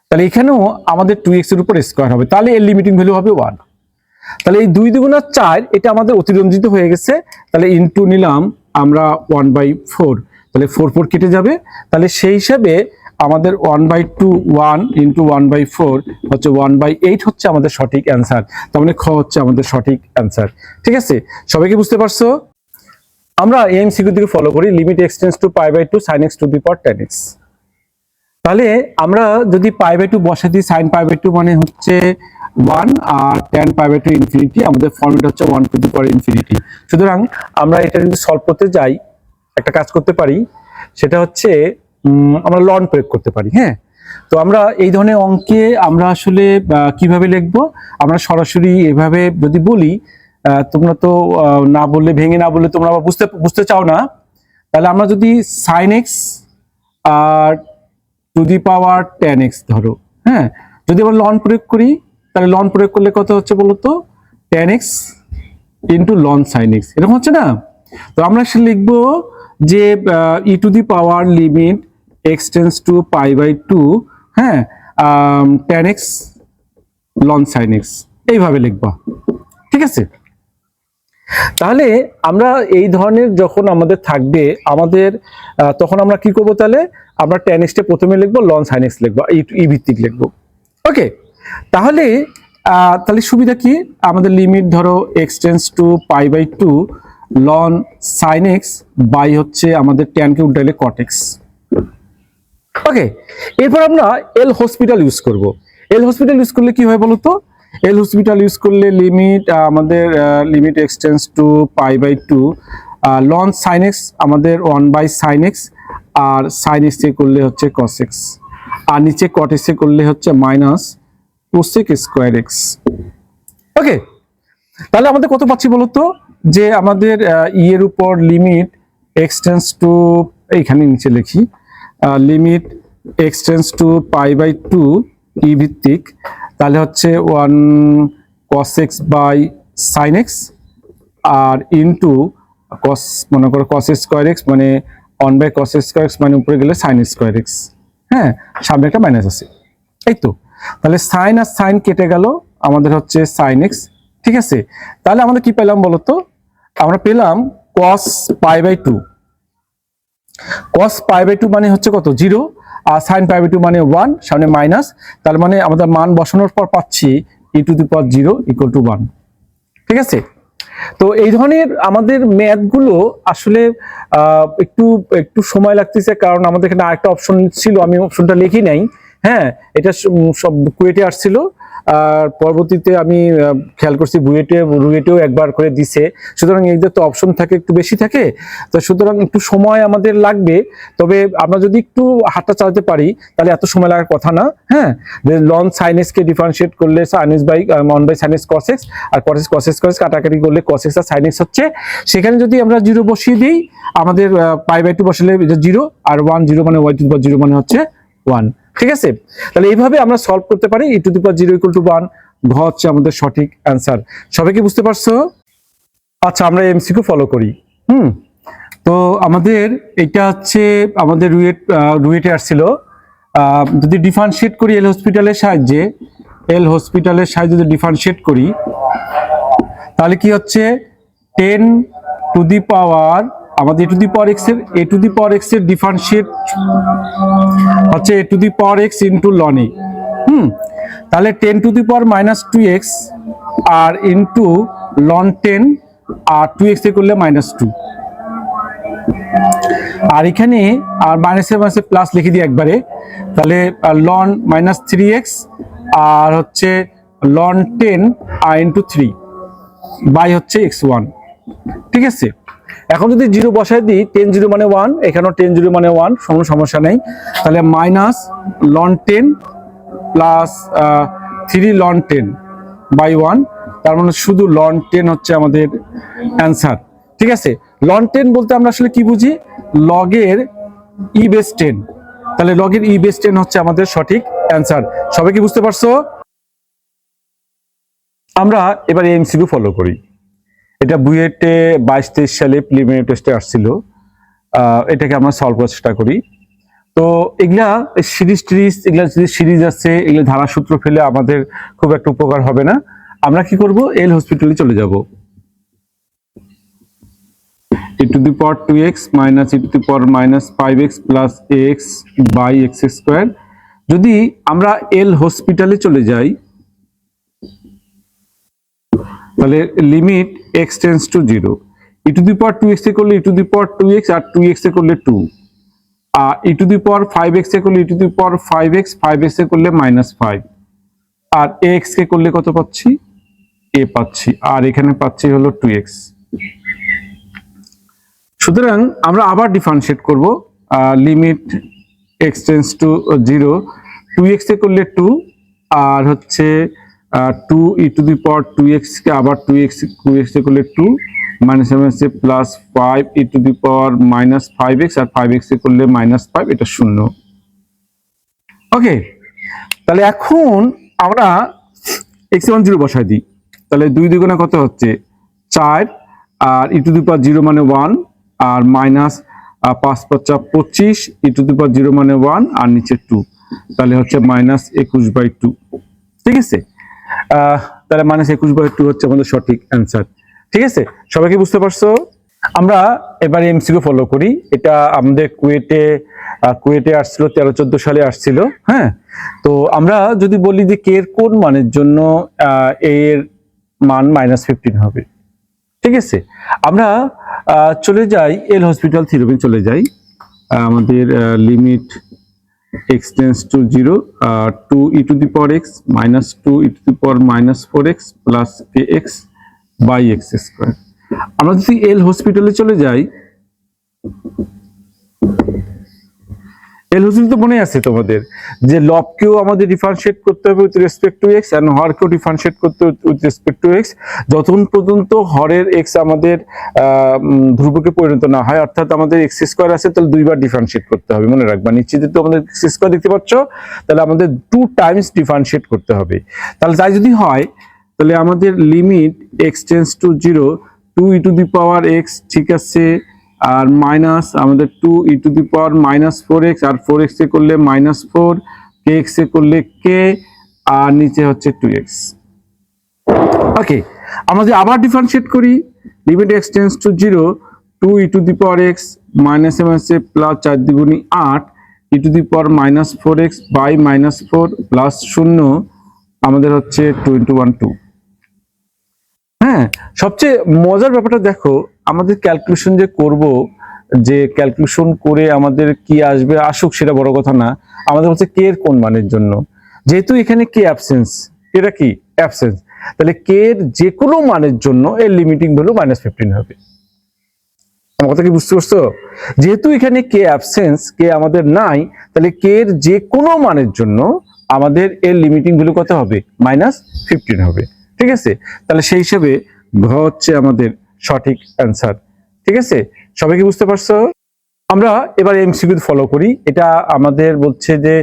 তাহলে এখানেও আমাদের 2x এর উপর স্কয়ার হবে, তাহলে এর লিমিটিং ভ্যালু হবে 1। তাহলে এই 2 দুগুণা 4, এটা আমাদের অতিরঞ্জিত হয়ে গেছে, তাহলে ইনটু নিলাম আমরা 1/4, তাহলে 4 4 কেটে যাবে, তাহলে সেই হিসাবে আমাদের 1/2 1 ইনটু 1/4 হচ্ছে 1/8 হচ্ছে আমাদের সঠিক অ্যান্সার। তার মানে খ হচ্ছে আমাদের সঠিক অ্যান্সার। ঠিক আছে, সবাই কি বুঝতে পারছো? আমরা এমসিকিউ দিকে ফলো করি, limit x tends to π/2 sin x to the power 10x। তাহলে আমরা যদি π/2 বসাই দিই, sin π/2 মানে হচ্ছে 1 আর tan π/2 ইনফিনিটি, আমাদের ফর্মুলা হচ্ছে 1 টু দি পাওয়ার ইনফিনিটি। সুতরাং আমরা এটা যদি সলভ করতে যাই, একটা কাজ করতে পারি, সেটা হচ্ছে আমরা লন প্রয়োগ করতে পারি। হ্যাঁ, তো আমরা এই ধরনের অঙ্কে আমরা আসলে কিভাবে লিখব, আমরা সরাসরি এভাবে যদি বলি, তোমরা তো না বললে ভেঙে না বললে তোমরা আবার বুঝতে চাও না, তাহলে আমরা যদি sin x আর টু দি পাওয়ার 10x ধরো, হ্যাঁ, যদি আমরা লন প্রয়োগ করি তাহলে লন প্রয়োগ করলে কত হচ্ছে বলতো, tan x into ln sine x, এরকম হচ্ছে না? তো আমরা সে লিখবো যে E to the power limit x tends to pi by two, হ্যাঁ, tan x ln sine x, এইভাবে লিখবো, ঠিক আছে? তাহলে আমরা এই ধরনের যখন আমাদের থাকবে আমাদের তখন আমরা কি করব, তাহলে আমরা tan x টা প্রথমে লিখবো, লন sin x লিখবো, ই ভিত্তিক লিখবো। ওকে, তাহলে তাহলে সুবিধা কি, আমাদের লিমিট ধরো x tends to pi by two লন sin x বাই হচ্ছে আমাদের tan কে উল্টাইলে cot x। ওকে, এরপর আমরা এল হসপিটাল ইউজ করব। এল হসপিটাল ইউজ করলে কি হয় বলতো, এল হসপিটাল ইউজ করলে লিমিট আমাদের limit x tends to pi by two লন সাইন এক্স আমাদের 1/sin x, আর সাইন এক্স এ করলে হচ্ছে cos x, আর নিচে cot x এ করলে হচ্ছে মাইনাস cosec স্কয়ার x। ওকে, তাহলে আমাদের কত পাচ্ছি বলতো, যে আমাদের ই এর উপর লিমিট x টেন্স টু, এইখানে নিচে লিখি, limit x tends to pi by two E ভিত্তিক, তাহলে হচ্ছে 1 cos x by sin x, আর ইনটু cos, মনে করো cos স্কয়ার x মানে 1/cos স্কয়ার x মানে উপরে গেলে sin স্কয়ার x, হ্যাঁ, সামনে একটা মাইনাস আছে, এই তো। তাহলে sin আর sin কেটে গেল, আমাদের হচ্ছে sin x, ঠিক আছে? তাহলে আমরা কি পেলাম বলতো, আমরা পেলাম cos pi by two, cos pi by two মানে হচ্ছে কত 0, আর sin পাই বাই টু মানে 1, সামনে মাইনাস, তার মানে আমাদের মান বসানোর পর পাচ্ছি E to the power 0 equal to 1, ঠিক আছে? তো এই ধরনের আমাদের ম্যাথ গুলো আসলে একটু একটু সময় লাগতেছে, কারণ আমাদের এখানে আরেকটা অপশন ছিল, আমি অপশনটা লিখি নাই, হ্যাঁ, এটা সব কুয়েটে আসছিল, আর পরবর্তীতে আমি খেয়াল করছি রুয়েটেও একবার করে দিছে, সুতরাং এদের তো অপশন থাকে একটু বেশি থাকে, তো সুতরাং একটু সময় আমাদের লাগবে। তবে আমরা যদি একটু হাতটা চালাতে পারি তাহলে এত সময় লাগার কথা না, হ্যাঁ। লন সাইন এক্স কে ডিফারেন্সিয়েট করলে sine x by 1/sin x cos x, আর cos x কাটাকাটি করলে cos x আর sin x হচ্ছে, সেখানে যদি আমরা 0 বসিয়ে দিই, আমাদের পাই বাই টু বসালে 0, আর 1 0 মানে y টু দি পাওয়ার 0 মানে হচ্ছে 1, ঠিক আছে? তাহলে এইভাবে আমরা সলভ করতে পারি E to the power 0 equal to 1, ঘ হচ্ছে আমাদের সঠিক অ্যান্সার। সবাই কি বুঝতে পারছো? আচ্ছা, আমরা এমসিকিউ ফলো করি। তো আমাদের এটা হচ্ছে আমাদের রুয়েটে আসছিল, যদি ডিফারেন্সিয়েট করি এল হসপিটালের সাহায্যে, যদি ডিফারেন্সিয়েট করি তাহলে কি হচ্ছে 10 টু দি পাওয়ার আমাদের A to the power x এর ডিফারেন্সিয়েট হচ্ছে A to the power x into ln a, তাহলে 10 to the power minus 2x আর ইনটু ln 10, আর 2x এ করলে -2, আর এখানে আর মাইনাসে মাইনাসে প্লাস লিখে দিই একবারে, তাহলে ln -3x আর হচ্ছে ln 10 আর ইনটু 3 বাই হচ্ছে x1, ঠিক আছে? এখন যদি 0 বসায় দিই, 10 0 মানে 1, এখানেও 10 0 মানে 1, কোনো সমস্যা নেই, তাহলে minus ln 10 plus 3 ln 10 by 1, তার মানে শুধু ln 10 হচ্ছে আমাদের অ্যান্সার, ঠিক আছে? ln 10 বলতে আমরা আসলে কি বুঝি, লগের ই বেস 10, তাহলে লগের ই বেস 10 হচ্ছে আমাদের সঠিক অ্যান্সার। সবাই কি বুঝতে পারছো? আমরা এবার এমসিকিউ ফলো করি। এটা বুয়েটে 22-23 সালে প্রিলিমিনারি টেস্টে আসছিল, এটাকে আমরা সলভ করার চেষ্টা করি। তো এগুলা এগুলা যদি সিরিজ আছে, এগুলো ধারা সূত্র ফেলে আমাদের খুব একটা উপকার হবে না। আমরা কি করব, এল হসপিটালে চলে যাব। e to the power 2x minus e to the power minus 5x plus ax by x square, যদি আমরা এল হসপিটালে চলে যাই তাহলে limit x tends to 0, e to the power 2x এ করলে e to the power 2x, R 2x এ করলে 2, আর e to the power 5x এ করলে e to the power 5x, 5x এ করলে -5, আর ax কে করলে কত পাচ্ছি, a পাচ্ছি, আর এখানে পাচ্ছি হলো 2x। সুতরাং আমরা আবার ডিফারেন্সিয়েট করব, limit x tends to 0, 2x এ করলে 2, আর হচ্ছে 2 e to the power 2x কে আবার 2x এ করলে 2, মাইনাস মাইনাসে plus 5 e to the power -5x, আর 5x এ করলে -5, এটা 0। ওকে, তাহলে এখন আমরা এক্স এর মান 0 বসাই দিই, তাহলে 2 দুগুণে কত হচ্ছে 4, আর ই টু দি পাওয়ার 0 মানে 1, আর minus 5 × 5 = 25, E to the power 0 মানে 1, আর নিচে 2, তাহলে হচ্ছে -21/2। ঠিক আছে, তাহলে -21/2 হচ্ছে আমাদের সঠিক অ্যান্সার। ঠিক আছে, সবাইকে বুঝতে পারছো? আমরা এবারে এমসিকিউ ফলো করি। এটা আমাদের কুয়েটে আসছিল 13-14 সালে আসছিল। হ্যাঁ, তো আমরা যদি বলি যে কে এর কোন মানের জন্য এর মান -15 হবে। ঠিক আছে, আমরা চলে যাই এল হসপিটাল থিওরেমে চলে যাই। আমাদের limit x tends to 0, 2e to the power x - 2e to the power -4x plus kx by x square. আমরা যদি এল হসপিটালে চলে যাই, এল হসপিটাল তো মনে আছে তোমাদের যে লবকেও আমাদের ডিফারেন্সিয়েট করতে হবে with respect to x, and হরকেও ডিফারেন্সিয়েট করতে হবে উইথ রেসপেক্ট টু x, যতক্ষণ পর্যন্ত হরের x আমাদের ধ্রুবকে পরিণত না হয়, অর্থাৎ আমাদের x স্কয়ার আছে তাহলে দুইবার ডিফারেন্সিয়েট করতে হবে। মনে রাখবা, নিচে তো আমাদের x স্কয়ার দেখতে পাচ্ছ, তাহলে আমাদের 2 টাইমস ডিফারেন্সিয়েট করতে হবে। তাহলে তাই যদি হয়, তাহলে আমাদের limit x tends to 0, 2e to the power x, ঠিক আছে, আর মাইনাস আমাদের 2e to the power -4x, R 4x এ করলে -4, kx এ করলে k, আর নিচে হচ্ছে 2x। ওকে, আমরা যদি আবার ডিফারেন্সিয়েট করি, limit x tends to 0, 2e to the power x -m plus 4 দ্বিগুণী 8, e to the power -4x by -4 plus 0, আমাদের হচ্ছে 2 × 1 2। হ্যাঁ, সবচেয়ে মজার ব্যাপারটা দেখো, আমাদের ক্যালকুলেশন যে করব, যে ক্যালকুলেশন করে আমাদের কি আসবে আসুক সেটা বড় কথা না, আমাদের হচ্ছে কে এর কোন মানের জন্য, যেহেতু এখানে কে অ্যাবসেন্স, এটা কি অ্যাবসেন্স, তাহলে কে এর যে কোনো মানের জন্য এর লিমিটিং ভ্যালু -15 হবে। আমার কথা কি বুঝতে পারছো? যেহেতু এখানে কে অ্যাবসেন্স, কে আমাদের নাই, তাহলে কে এর যে কোনো মানের জন্য আমাদের এর লিমিটিং ভ্যালু কত হবে? -15 হবে। ঠিক আছে, তাহলে সেই হিসেবে ঘ হচ্ছে আমাদের সঠিক অ্যান্সার। ঠিক আছে, সবাই কি বুঝতে পারছো? আমরা এবার এমসিকিউ ফলো করি। এটা আমাদের বলছে যে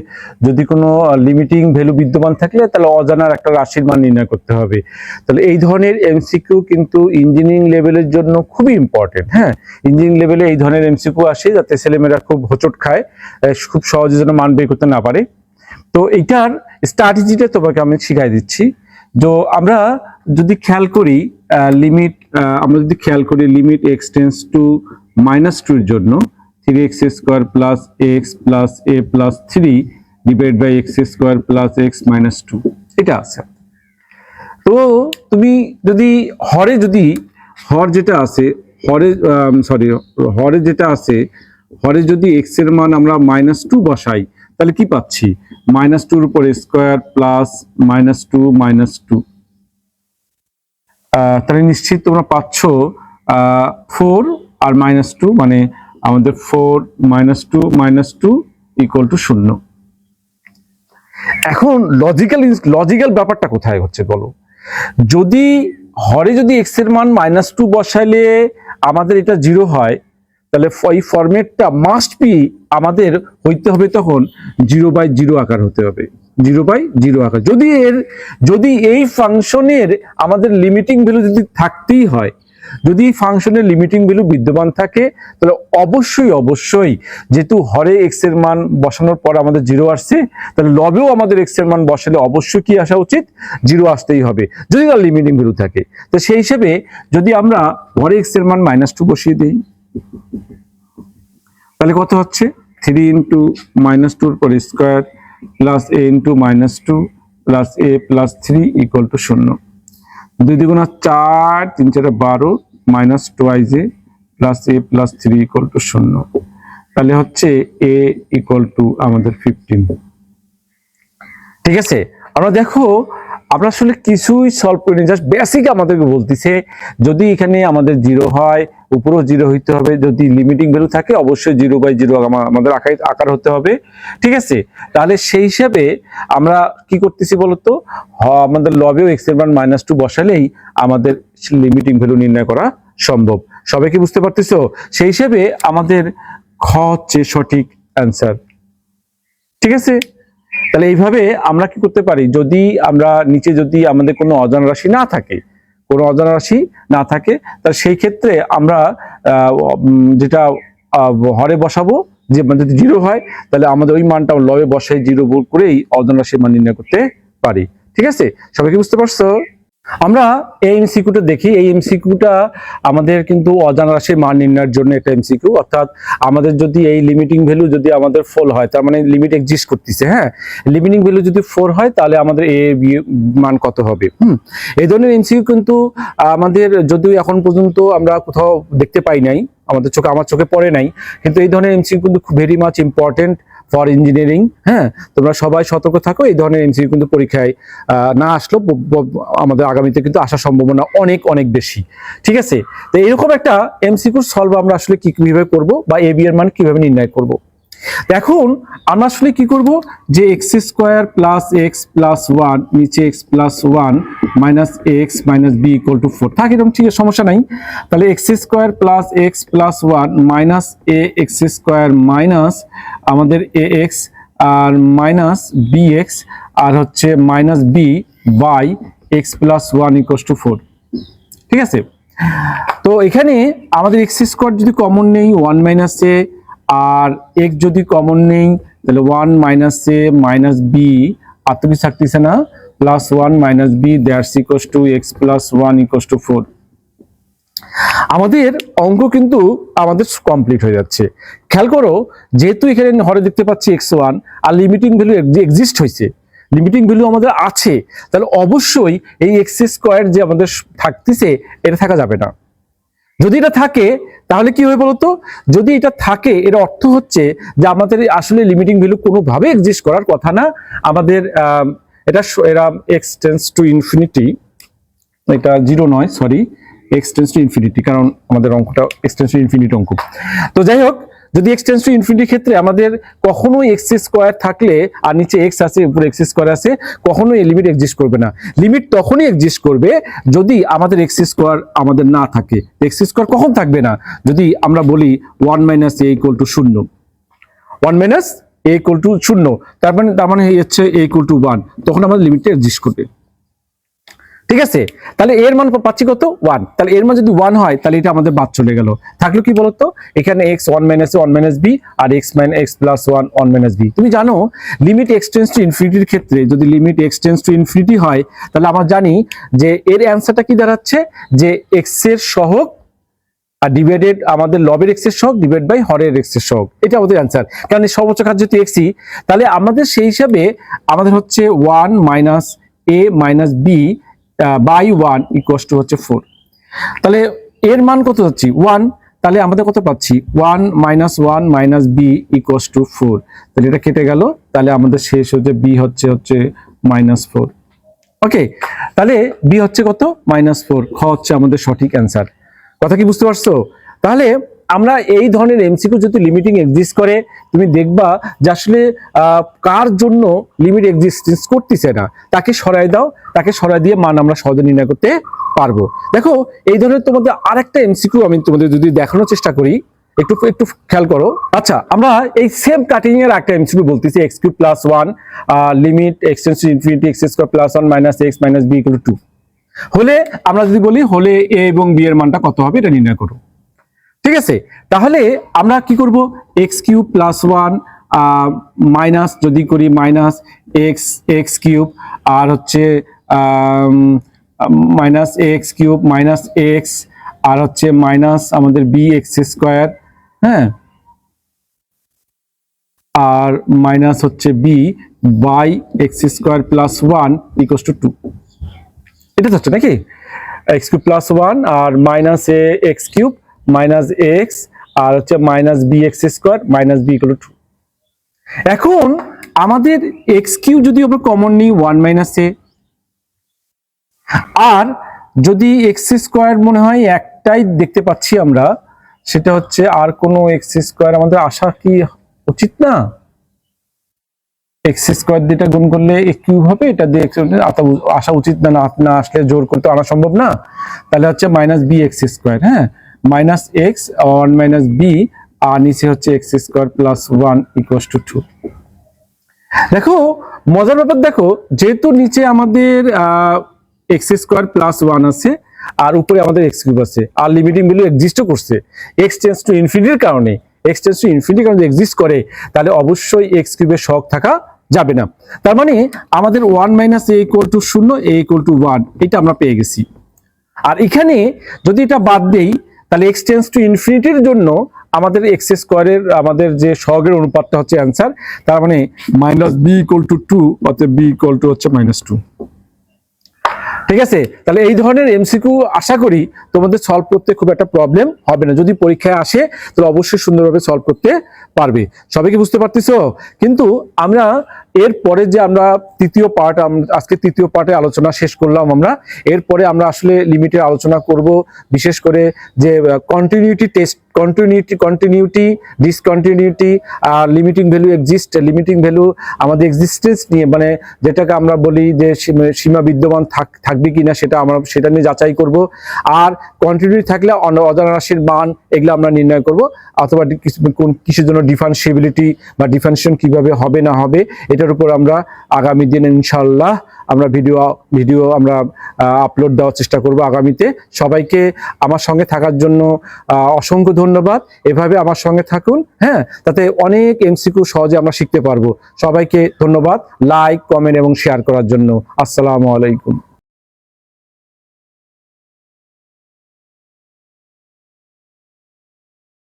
যদি কোনো লিমিটিং ভ্যালু বিদ্যমান থাকলে তাহলে অজানার একটা রাশির মান নির্ণয় করতে হবে। তাহলে এই ধরনের এমসিকিউ কিন্তু ইঞ্জিনিয়ারিং লেভেলের জন্য খুবই ইম্পর্টেন্ট। হ্যাঁ, ইঞ্জিনিয়ারিং লেভেলে এই ধরনের এমসিকিউ আসে যাতে ছেলেমেয়েরা খুব হোঁচট খায়, খুব সহজে যেন মান বের করতে না পারে। তো এইটার স্ট্র্যাটেজিটা তোমাকে আমি শিখাই দিচ্ছি। তো আমরা যদি খেয়াল করি লিমিট x টেন্ডস টু -2 এর জন্য 3x square plus x plus a plus 3 divide by x square plus x minus 2 এটা আছে। তো তুমি যদি হরে যদি x এর মান আমরা -2 বসাই, তাহলে কি পাচ্ছি? -2 এর উপর স্কয়ার প্লাস -2 -2, তাহলে নিশ্চিত তোমরা পাচ্ছ 4 আর -2, মানে আমাদের 4 -2 -2 = 0। এখন লজিক্যাল ব্যাপারটা কোথায় হচ্ছে বলো? যদি হরে x এর মান -2 বসাইলে আমাদের এটা 0 হয়, তাহলে এই ফরম্যাটটা মাস্ট বি আমাদের হইতে হবে তখন 0/0 আকার হতে হবে, 0/0 আকার। যদি এই ফাংশনের আমাদের লিমিটিং ভ্যালু যদি থাকতেই হয়, যদি ফাংশনের লিমিটিং ভ্যালু বিদ্যমান থাকে, তাহলে অবশ্যই যেহেতু হরে x এর মান বসানোর পর আমাদের 0 আসছে, তাহলে লবেও আমাদের x এর মান বসালে অবশ্যই কি আসা উচিত? 0 আসতেই হবে, যদি তার লিমিটিং ভ্যালু থাকে। তো সেই হিসেবে যদি আমরা হরে x এর মান -2 বসিয়ে দিই, তাহলে কত হচ্ছে? 3 × -2 এর উপর square plus a × -2 plus a plus 3 = 0। 2 × 4 3 × 12 minus twice a plus a plus 3 = 0। তাহলে হচ্ছে a = আমাদের 15। ঠিক আছে, আমরা দেখো আমরা আসলে কিছুই সলভ করিনি, জাস্ট বেসিক আমাদেরকে বলতেছে যদি এখানে আমাদের 0 হয়, উপরেও 0 হইতে হবে, যদি লিমিটিং ভ্যালু থাকে অবশ্যই 0/0 আমাদের আকার হতে হবে। ঠিক আছে, তাহলে সেই হিসাবে আমরা কি করতেছি বলতো, আমাদের লবেও x এর মান -2 বসালেই আমাদের লিমিটিং ভ্যালু নির্ণয় করা সম্ভব। সবাই কি বুঝতে পারতেছো? সেই হিসাবে আমাদের খ হচ্ছে সঠিক অ্যান্সার। ঠিক আছে, তাহলে এইভাবে আমরা কি করতে পারি, যদি আমরা নিচে যদি আমাদের কোনো অজানা রাশি না থাকে, কোনো অজানা রাশি না থাকে, তাহলে সেই ক্ষেত্রে আমরা যেটা হরে বসাবো, যে যদি 0 হয় তাহলে আমাদের ওই মানটা লবে বসাই 0 করেই অজানা রাশির মান নির্ণয় করতে পারি। ঠিক আছে, সবাই কি বুঝতে পারছো? আমরা এই এমসিকিউটা দেখি। এই এমসিকিউটা আমাদের কিন্তু অজানা রাশির মান নির্ণয়ের জন্য একটা এমসিকিউ, অর্থাৎ আমাদের যদি এই লিমিটিং ভ্যালু যদি আমাদের 4 হয়, তার মানে লিমিট এক্সিস্ট করতেছে। হ্যাঁ, লিমিটিং ভ্যালু যদি 4 হয় তাহলে আমাদের এ বি মান কত হবে। এই ধরনের এমসিকিউ কিন্তু আমাদের যদিও এখন পর্যন্ত আমরা কোথাও দেখতে পাই নাই, আমাদের চোখে, আমার চোখে পড়ে নাই, কিন্তু এই ধরনের এমসিকিউ কিন্তু very much important for engineering. হ্যাঁ, তোমরা সবাই সতর্ক থাকো, এই ধরনের এমসিকিউ কিন্তু পরীক্ষায় না আসলেও আমাদের আগামীতে কিন্তু আসার সম্ভাবনা অনেক অনেক বেশি। ঠিক আছে, তো এরকম একটা এমসিকিউ সলভ আমরা আসলে কিভাবে করব, বা এ বি এর মান কিভাবে নির্ণয় করব। এখন আমরা আসলে কি করব, যে X square plus X plus 1 নিচে X plus 1 minus X minus B equal to 4 থাকে, এরকম ঠিক আছে, সমস্যা নাই। তাহলে X square plus X plus 1 minus A X square minus আমাদের এ এক্স আর মাইনাস বি এক্স আর হচ্ছে minus B by X plus 1 equal to 4। ঠিক আছে, তো এখানে আমাদের এক্স স্কোয়ার যদি কমন নেই 1 মাইনাস এ, আর x যদি কমন নেই তাহলে 1 মাইনাস এ মাইনাস বি, আর তো কিছু থাকতেছে না, plus 1 minus b that's equals to x plus 1 equals to 4। আমাদের অঙ্ক কিন্তু আমাদের কমপ্লিট হয়ে যাচ্ছে। খেয়াল করো, যেহেতু এখানে হরে দেখতে পাচ্ছি x1 আর লিমিটিং ভ্যালু এক্সিস্ট হয়েছে, লিমিটিং ভ্যালু আমাদের আছে, তাহলে অবশ্যই এই এক্স স্কোয়ার যে আমাদের থাকতেছে এটা থাকা যাবে না। যদি এটা থাকে তাহলে কি হবে বলতো, যদি এটা থাকে এর অর্থ হচ্ছে যে আমাদের আসলে লিমিটিং ভ্যালু কোনোভাবে এক্সিস্ট করার কথা না। আমাদের এটা এরা এক্স টেন্স টু ইনফিনিটি, এটা 0 নয়, sorry, x tends to infinity, কারণ আমাদের অঙ্কটা এক্স টেন্স টু ইনফিনিটি অঙ্ক। তো যাই হোক, যদি এক্স টেন্স টু ইনফিনিটির ক্ষেত্রে আমাদের কখনোই এক্স স্কোয়ার থাকলে আর নিচে এক্স আছে উপরে এক্স স্কোয়ার আছে, কখনোই লিমিট এক্সিস্ট করবে না। লিমিট তখনই এক্সিস্ট করবে যদি আমাদের এক্স স্কোয়ার আমাদের না থাকে। এক্স স্কোয়ার কখন থাকবে না, যদি আমরা বলি 1 minus A equal to 0, 1 minus A equal to 0, তার মানে হচ্ছে এ ইকুয়াল টু 1, তখন আমাদের লিমিটটা এক্সিস্ট করবে। ঠিক আছে, তাহলে এর মান পাচ্ছি কত, 1। তাহলে এর মান যদি 1 হয় তাহলে এটা আমাদের বাদ চলে গেল, থাকলো কি বলতো, এখানে x 1 মাইনাস 1 মাইনাস b আর x minus x plus 1 1 minus b। তুমি জানো লিমিট x টেন্ডস টু ইনফিনিটির ক্ষেত্রে যদি limit x tends to infinity হয়, তাহলে আমরা জানি যে এর অ্যান্সারটা কি দাঁড়াচ্ছে, যে x এর সহগ আর ডিভাইডেড আমাদের লবের x এর সহগ ডিভাইড বাই হরের x এর সহগ, এটা আমাদের অ্যান্সার। কারণ এই সর্বোচ্চ ঘাত যেহেতু x, তাহলে আমাদের সেই হিসাবে আমাদের হচ্ছে 1 minus a minus b by 1 equals to হচ্ছে 4। তাহলে এর মান কত হচ্ছে 1, তাহলে আমাদের কত পাচ্ছি 1 minus 1 minus b equals to 4। তাহলে এটা কেটে গেল, তাহলে আমাদের শেষ হচ্ছে বি হচ্ছে মাইনাস 4। ওকে, তাহলে বি হচ্ছে কত, মাইনাস 4। খ হচ্ছে আমাদের সঠিক অ্যান্সার। কথা কি বুঝতে পারছো? তাহলে আমরা এই ধরনের এমসিকিউ যদি লিমিটিং এক্সিস্ট করে, তুমি দেখবা যে আসলে কার জন্য লিমিট এক্সিস্টেন্স করতেছে না, তাকে সরাই দাও, তাকে সরাই দিয়ে মান আমরা সহজে নির্ণয় করতে পারবো। দেখো, এই ধরনের তোমাদের আরেকটা এমসিকিউ আমি তোমাদের যদি দেখানোর চেষ্টা করি, একটু খেয়াল করো। আচ্ছা, আমরা এই সেম কাটিং এর একটা এমসিকিউ বলতেছি, x cube plus 1 limit x tends to infinity x square plus 1 minus x minus b equal to 2 হলে আমরা যদি বলি হলে a এবং b এর মানটা কত হবে এটা নির্ণয় করো। ঠিক আছে, তাহলে আমরা কি করব, x কিউব প্লাস 1 মাইনাস যদি করি মাইনাস x কিউব আর হচ্ছে minus x cube minus x আর হচ্ছে মাইনাস আমাদের b x স্কয়ার, হ্যাঁ, আর মাইনাস হচ্ছে b by x square plus 1 equals to 2। এটা হচ্ছে নাকি x কিউব প্লাস 1 আর minus x cube minus x আর হচ্ছে minus B X square minus B equal to 2। এখন আমাদের এক্স কিউ যদি আমরা কমন নিই 1 মাইনাস এ, আর যদি এক্স স্কোয়ার মনে হয় একটাই দেখতে পাচ্ছি আমরা, সেটা হচ্ছে আর কোনো এক্স স্কোয়ার আমাদের আসা কি উচিত না, এক্স স্কোয়ার দিয়ে গুণ করলে কিউব হবে, এটা দিয়ে আসা উচিত না, না আসলে জোর করতে আনা সম্ভব না। তাহলে হচ্ছে মাইনাস বি এক্স স্কোয়ার, হ্যাঁ, মাইনাস এক্স 1 মাইনাস বি আর নিচে হচ্ছে x square plus 1 equals to 2। দেখো মজার ব্যাপার দেখো, যেহেতু নিচে আমাদের এক্স স্কোয়ার প্লাস 1 আছে আর উপরে আমাদের এক্স কিউব আছে আর লিমিটিং ভ্যালু এক্সিস্টও করছে, এক্স টেন্ডস টু ইনফিনিটির কারণে, এক্স টেন্ডস টু ইনফিনিটির কারণে এক্সিস্ট করে, তাহলে অবশ্যই এক্স কিউবের সহগ থাকা যাবে না। তার মানে আমাদের 1 minus A equal to 0, A equal to 1, এটা আমরা পেয়ে গেছি। আর এখানে যদি এটা বাদ দেই তাহলে এক্স টেন্ডস টু ইনফিনিটির জন্য আমাদের এক্স স্কোয়ারের আমাদের যে সহগের অনুপাতটা হচ্ছে অ্যান্সার, তার মানে মাইনাস বি ইকুয়াল টু 2, অর্থাৎ বি ইকুয়াল টু হচ্ছে -2। ঠিক আছে, তাহলে এই ধরনের এমসিকিউ আশা করি তোমাদের সলভ করতে খুব একটা প্রবলেম হবে না। যদি পরীক্ষায় আসে তাহলে অবশ্যই সুন্দরভাবে সলভ করতে পারবে। সবাই কি বুঝতে পারতেছো? কিন্তু আমরা এরপরে যে আমরা তৃতীয় পার্ট, আজকে তৃতীয় পার্টে আলোচনা শেষ করলাম আমরা, এরপরে আমরা আসলে লিমিটের আলোচনা করব, বিশেষ করে যে কন্টিনিউটি টেস্ট, কন্টিনিউটি, ডিসকন্টিনিউটি, আর limiting value exist, limiting value আমাদের এক্সিস্টেন্স নিয়ে, মানে যেটাকে আমরা বলি যে সীমা বিদ্যমান থাকবে কিনা সেটা নিয়ে যাচাই করব। আর কন্টিনিউটি থাকলে অজানা রাশির মান এগুলো আমরা নির্ণয় করব, অথবা কিছুর জন্য ডিফারেন্সিয়েবিলিটি বা ডিফারেন্সিয়েশন কিভাবে হবে না হবে, এটার উপর আমরা আগামী দিনে ইনশাআল্লাহ আমরা ভিডিও আমরা আপলোড দেওয়ার চেষ্টা করব আগামীতে। সবাইকে আমার সঙ্গে থাকার জন্য অসংখ্য ধন্যবাদ। এভাবে আমার সঙ্গে থাকুন, হ্যাঁ, তাতে অনেক এমসিকিউ সহজে আমরা শিখতে পারবো। সবাইকে ধন্যবাদ লাইক, কমেন্ট এবং শেয়ার করার জন্য। আসসালামু আলাইকুম।